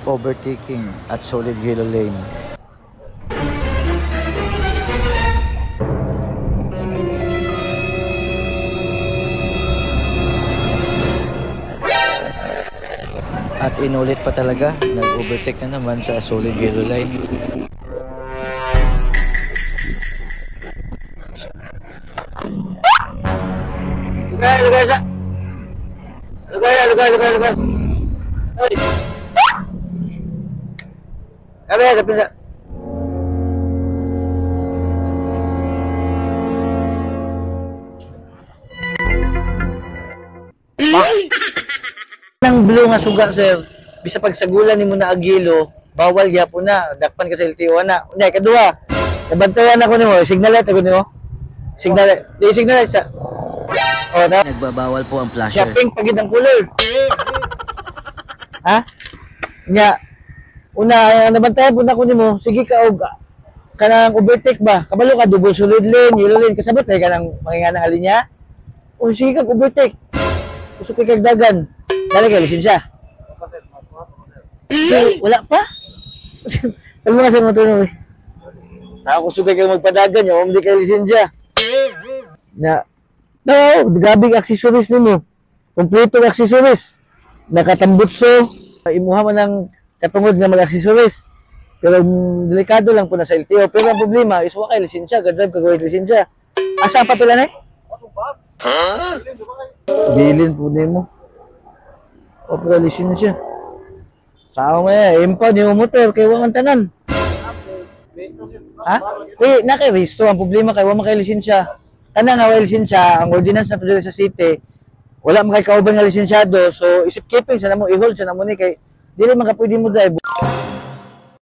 overtaking at solid yellow lane. At inulit pa talaga, nag-overtake na naman sa solid yellow line. Lugar. Ay. Kapit sa. Nang blue nga suga, sir. Bisa pagsagulan nimo na agilo, bawal gyapon na. Dakpan ka sa LTO na. Unya kadua. Nabantayan ako nimo, signal light ako nimo. Signal light sa. Oh, Nagbabawal po ang flasher. Pink pagid ang color. Ha? Nya una nabantayan po na ko nimo, sige ka og kanang overtake ba? Kabalo ka double solid lane, yellow lane kasabot ay kanang manginganang alinya. O sige ka overtake. Gusto ko kag dagan. Dali ka lisensya. Wala pa? Ano nga sa motor mo? Ako sugay kayo magpadagan nyo, hindi kayo lisensya. Grabe accessories nimo. Kompleto accessories. Nakatambutso. Imuha man ng katungod nga mag-accessories. Pero delikado lang po na sa LTO. Pero ang problema is wala kayo lisensya. Gadrive ka gawin lisensya. Asa ang papila na eh? Bilin po nimo. O pero lisensya. Sao mo eh. Impound yung motor. Kaya walang tanan. Ha? Naka-resto. Ang problema kay wala kayo lisensya. Kana nga wala lisensya, ang ordinance na padala sa city, wala man kay kauban nga lisensyado, so isip keeping sa namo i-hold sa namo ni kay dili man ka pwede mo drive